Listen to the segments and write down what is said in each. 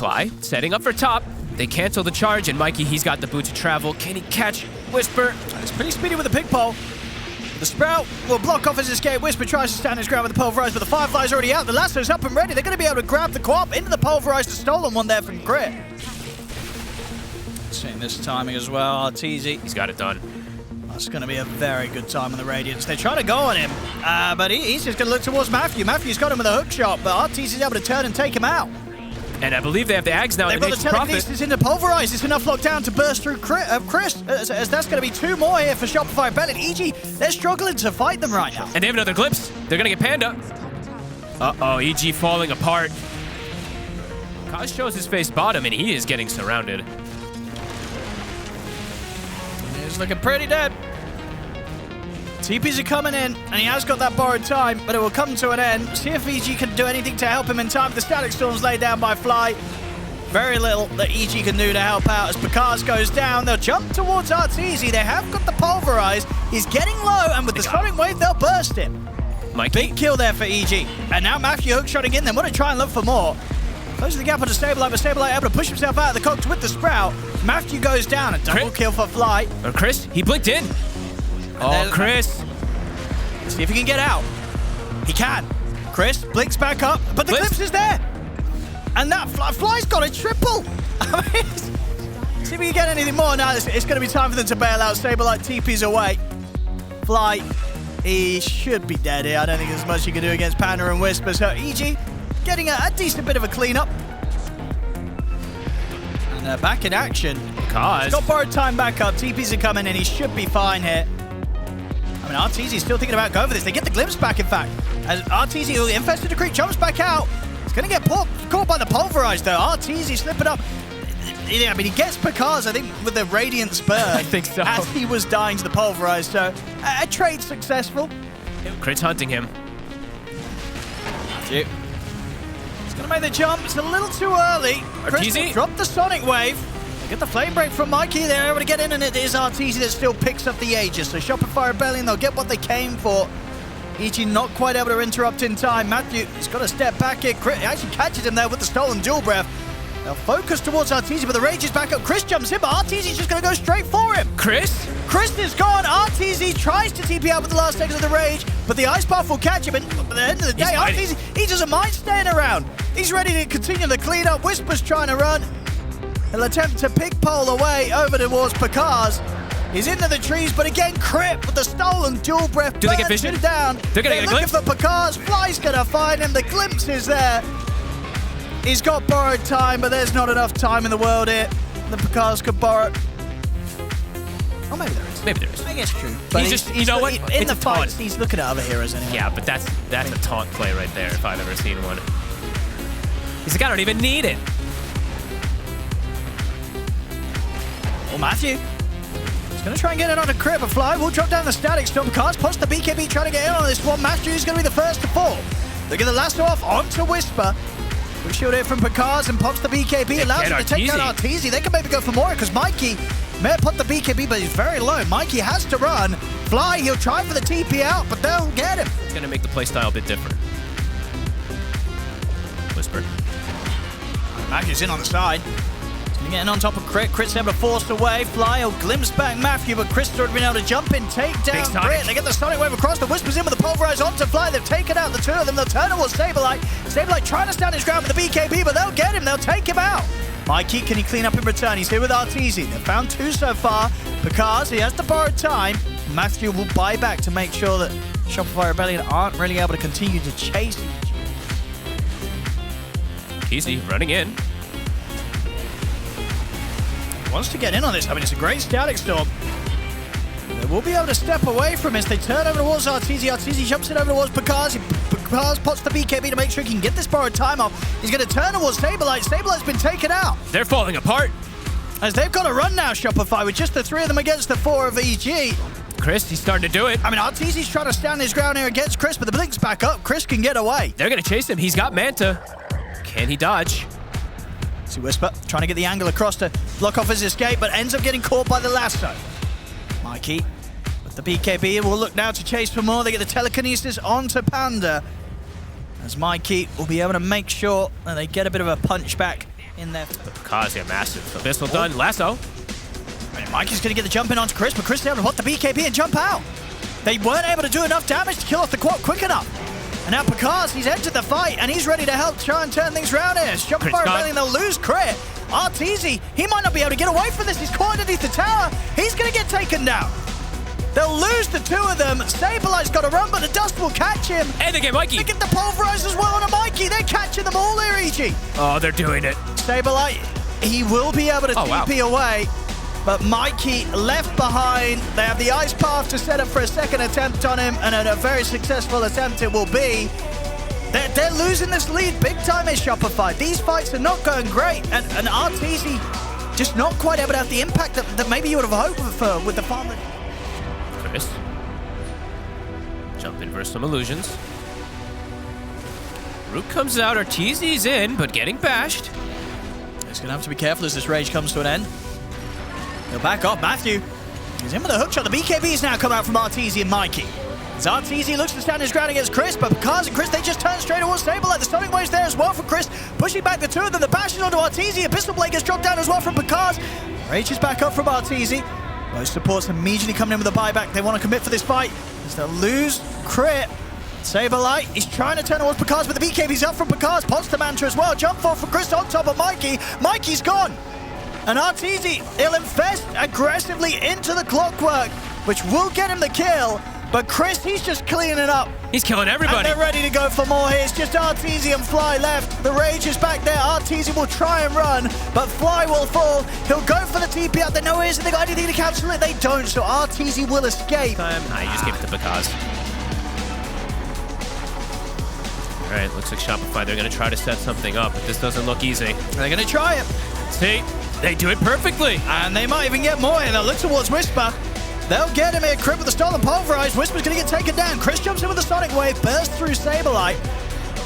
Fly setting up for top. They cancel the charge, and Mikey, he's got the boot to travel. Can he catch Whisper? It's pretty speedy with the pick pole. The Sprout will block off his escape. Whisper tries to stand his ground with the Pulverize, but the Firefly's already out. The lasso's up and ready. They're going to be able to grab the co-op into the Pulverize. The stolen one there from Crit. Seeing this timing as well. Arteezy. He's got it done. That's going to be a very good time on the Radiance. They're trying to go on him, but he's just going to look towards Matthew. Matthew's got him with a hook shot, but Arteezy's able to turn and take him out. And I believe they have the Ags now. They've got the telekinesis into Pulverize. It's enough lockdown to burst through Chris, as that's going to be 2 more here for Shopify Belly. EG, they're struggling to fight them right now. And they have another glimpse. They're going to get Panda. Uh-oh, EG falling apart. Kaz shows his face bottom, and he is getting surrounded. He's looking pretty dead. TPs are coming in, and he has got that borrowed time, but it will come to an end. See if EG can do anything to help him in time. The Static Storm's laid down by Fly. Very little that EG can do to help out as Picard goes down. They'll jump towards Arteezy. They have got the Pulverize. He's getting low, and with the Sonic Wave, they'll burst him. Mikey. Big kill there for EG. And now Matthew hookshotting in. They want to try and look for more. Closing the gap onto Sableye, but Sableye able to push himself out of the cogs with the Sprout. Matthew goes down. A double kill for Fly. Chris, he blinked in. Oh, Chris. See if he can get out. He can. Chris blinks back up, but the glimpse is there. And that Fly's got a triple. I mean, see if we can get anything more. Now it's going to be time for them to bail out. Sableye TP's away. Fly, he should be dead here. I don't think there's much he can do against Panda and Whisper. So EG getting a decent bit of a cleanup. And they're back in action. Kaz. He's got borrowed time back up. TPs are coming in. He should be fine here. I mean, Arteezy's still thinking about going for this. They get the glimpse back, in fact. As Arteezy, who infested the creek, jumps back out. He's going to get caught by the Pulverize, though. Arteezy slipping up. I mean, he gets Picard, I think, with the Radiance burn. I think so. As he was dying to the Pulverize. So, a trade successful. Crit's hunting him. He's going to make the jump. It's a little too early. Arteezy dropped the Sonic Wave. They get the flame break from Mikey. They're able to get in, and it is Arteezy that still picks up the Aegis. So Shopify Rebellion, they'll get what they came for. EG not quite able to interrupt in time. Matthew, he's got to step back here. Crit actually catches him there with the stolen dual breath. They'll focus towards Arteezy, but the Rage is back up. Chris jumps in, but Arteezy's just going to go straight for him. Chris is gone. Arteezy tries to TP out with the last seconds of the Rage, but the Ice Path will catch him. And at the end of the day, Arteezy, he doesn't mind staying around. He's ready to continue the cleanup. Whisper's trying to run. He'll attempt to pick pole away over towards Picard. He's into the trees, but again, Crit with the stolen dual breath. Do they get vision? Down. They're going to get a glimpse. Looking for Picard. Fly's going to find him. The glimpse is there. He's got borrowed time, but there's not enough time in the world here. The Picards could borrow. Oh, maybe there is. Maybe there is. I guess true. But he's just, you know what? In the fights, he's looking at other heroes anyway. Yeah, but that's a taunt play right there if I've ever seen one. He's like, I don't even need it. Well, Matthew. He's going to try and get it on a Crit, but Fly will drop down the Static Storm. Cars post the BKB trying to get in on this one. Matthew's going to be the first to fall. They get the lasso off onto Whisper. Quick shield here from Picard and pops the BKB. Allows him to take down Arteezy. They can maybe go for more because Mikey may have put the BKB, but he's very low. Mikey has to run. Fly, he'll try for the TP out, but they'll get him. It's going to make the playstyle a bit different. Whisper. Matthew's in on the side. He's getting on top of Crit. Crit's able to force away. Fly will glimpse back Matthew, but Chris already been able to jump in, take down Crit. They get the Sonic Wave across. The Whisper's in with the Pulverize onto Fly. They've taken out the two of them. They'll turn towards Sableye. Sableye trying to stand his ground with the BKB, but they'll get him. They'll take him out. Mikey, can he clean up in return? He's here with Arteezy. They've found 2 so far. Picard, he has to borrow time. Matthew will buy back to make sure that Shopify Rebellion aren't really able to continue to chase him. Easy, running in. Wants to get in on this. I mean, it's a great Static Storm. They will be able to step away from this. They turn over towards Arteezy. Arteezy jumps it over towards Picard. Picard pots the BKB to make sure he can get this borrowed time off. He's going to turn towards Sableye. Sabeleye's been taken out. They're falling apart. As they've got to run now, Shopify, with just the 3 of them against the 4 of EG. Chris, he's starting to do it. I mean, Arteezy's trying to stand his ground here against Chris, but the blink's back up. Chris can get away. They're going to chase him. He's got Manta. Can he dodge? See Whisper trying to get the angle across to block off his escape, but ends up getting caught by the lasso. Mikey with the BKB will look now to chase for more. They get the telekinesis onto Panda. As Mikey will be able to make sure that they get a bit of a punch back in there. Because they're massive. Abyssal done. Lasso. And Mikey's going to get the jump in onto Chris, but Chris is able to hot the BKB and jump out. They weren't able to do enough damage to kill off the quad quick enough. And now Picard, he's entered the fight, and he's ready to help try and turn things around here. Shopify Rebellion, they'll lose crit. Arteezy, he might not be able to get away from this. He's caught underneath the tower. He's going to get taken down. They'll lose the two of them. Saberlight's got to run, but the dust will catch him. And they get Mikey. They get the pulverize as well on a Mikey. They're catching them all here, EG. Oh, they're doing it. Saberlight, he will be able to TP away. But Mikey left behind. They have the ice path to set up for a second attempt on him, and a very successful attempt it will be. They're losing this lead big time in Shopify. These fights are not going great, and Arteezy just not quite able to have the impact that maybe you would have hoped for with the farm. Chris. Jump in for some illusions. Rook comes out, Arteezy's in, but getting bashed. He's going to have to be careful as this rage comes to an end. He'll back off. Matthew, he's in with a hook shot. The BKB's now come out from Arteezy and Mikey. As Arteezy looks to stand his ground against Chris, but Picard and Chris, they just turn straight towards Saberlight. The Sonic Wave's there as well from Chris, pushing back the two of them. The bashing onto Arteezy. Abyssal Blade gets dropped down as well from Picard. Rage is back up from Arteezy. Those supports immediately coming in with a buyback. They want to commit for this fight as they'll lose crit. Saberlight, he's trying to turn towards Picard, but the BKB's up from Picard. Ponster Manta as well. Jump forward for Chris on top of Mikey. Mikey's gone. And Arteezy, he'll infest aggressively into the clockwork, which will get him the kill. But Chris, he's just cleaning it up. He's killing everybody. And they're ready to go for more here. It's just Arteezy and Fly left. The Rage is back there. Arteezy will try and run, but Fly will fall. He'll go for the TP out. They know where he is, and they got anything to cancel it. They don't, so Arteezy will escape. Nah, you just give it to Picard. All right, looks like Shopify, they're going to try to set something up, but this doesn't look easy. They're going to try it. See? They do it perfectly. And they might even get more here. They'll look towards Whisper. They'll get him here. Crit with the stolen pulverize. Whisper's going to get taken down. Chris jumps in with the Sonic Wave. Bursts through Saberlight.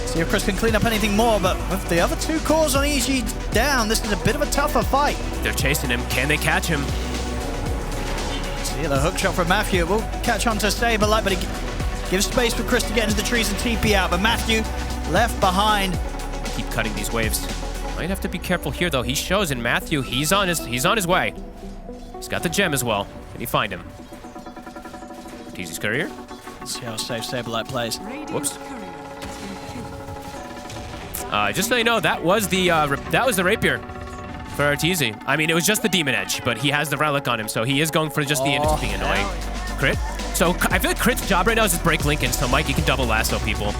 See if Chris can clean up anything more. But with the other two cores on EG down, this is a bit of a tougher fight. They're chasing him. Can they catch him? See the hook shot from Matthew. Will catch on to Saberlight, but he gives space for Chris to get into the trees and TP out. But Matthew left behind. Keep cutting these waves. Might have to be careful here, though. He shows, and Matthew, he's on his way. He's got the gem as well. Can you find him? Arteezy's courier. Let's see how safe Saberlight plays. Whoops. Just so you know, that was the rapier for Arteezy. I mean, it was just the demon edge, but he has the relic on him, so he is going for just the being annoying. Crit. So I feel like Crit's job right now is just break Lincoln, so Mikey can double lasso people.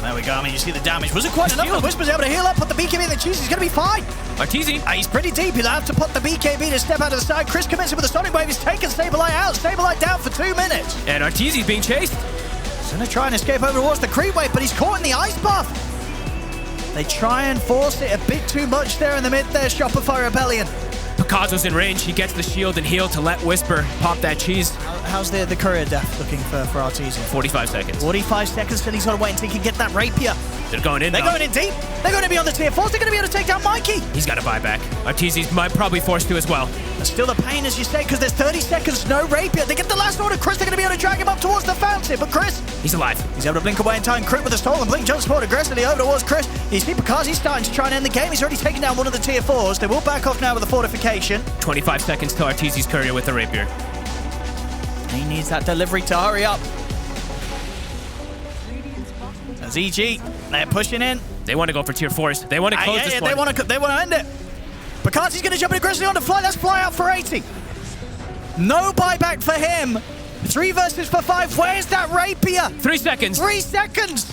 There we go. I mean, you see the damage. Was it quite enough? Whisper's able to heal up, put the BKB in the cheese. He's going to be fine. Arteezy. He's pretty deep. He'll have to put the BKB to step out of the side. Chris commits it with the Sonic Wave. He's taken Saberlight out. Saberlight down for 2 minutes. And Arteezy's being chased. He's going to try and escape over towards the creep wave, but he's caught in the ice buff. They try and force it a bit too much there in the mid there, Shopify Rebellion. Picasso's in range. He gets the shield and heal to let Whisper pop that cheese. How's the courier death looking for Arteezy? 45 seconds. 45 seconds till he's got to wait until he can get that rapier. They're going in. They're going in deep. They're going to be on the tier 4s. They're going to be able to take down Mikey. He's got to buy back. Arteezy's probably forced to as well. There's still the pain, as you say, because there's 30 seconds, no rapier. They get the last order. Chris, they're going to be able to drag him up towards the fountain. But Chris, he's alive. He's able to blink away in time. Crit with a stolen blink. Jumps forward aggressively over towards Chris. You see because he's starting to try and end the game. He's already taken down one of the tier 4s. They will back off now with a fortification. 25 seconds to Arteezy's courier with the rapier. He needs that delivery to hurry up. As EG, they're pushing in. They want to go for tier 4s. They want to close this one. They want to end it. Picard's going to jump in aggressively on the fly. That's Fly out for 80. No buyback for him. 3 versus for 5. Where's that rapier? 3 seconds. 3 seconds.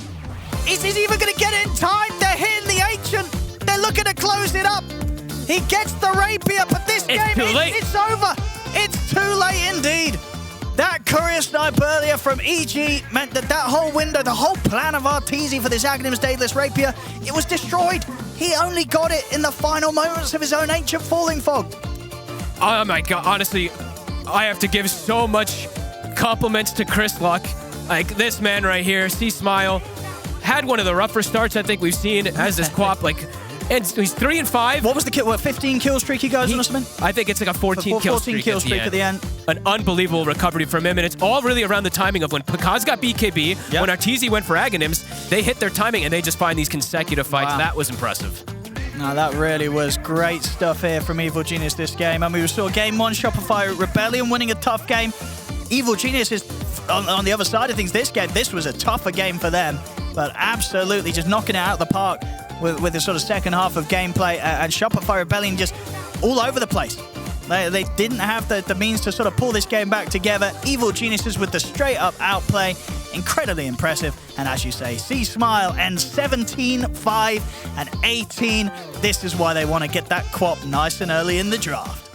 Is he even going to get it in time? They're hitting the ancient. They're looking to close it up. He gets the rapier, but this game, it's over. It's too late indeed. That courier snipe earlier from EG meant that whole window, the whole plan of Arteezy for this Agnim's Daedalus Rapier, it was destroyed. He only got it in the final moments of his own ancient Falling Fog. Oh my god, honestly, I have to give so much compliments to Chris Luck. Like, this man right here, C-Smile, had one of the rougher starts I think we've seen as this Quap, like, and he's 3-5. What was the kill? 15 kill streak he goes on or something? I think it's like a 14 kill streak at the end. An unbelievable recovery from him, and it's all really around the timing of when Picaz got BKB, when Arteezy went for Aghanims, they hit their timing and they just find these consecutive fights. Wow. That was impressive. Now that really was great stuff here from Evil Genius this game. I mean, we saw game 1, Shopify Rebellion winning a tough game. Evil Genius is on the other side of things this game. This was a tougher game for them, but absolutely just knocking it out of the park with the sort of second half of gameplay. And Shopify Rebellion just all over the place. They didn't have the means to sort of pull this game back together. Evil Geniuses with the straight-up outplay. Incredibly impressive. And as you say, C-Smile ends 17, 5, and 18. This is why they want to get that quap nice and early in the draft.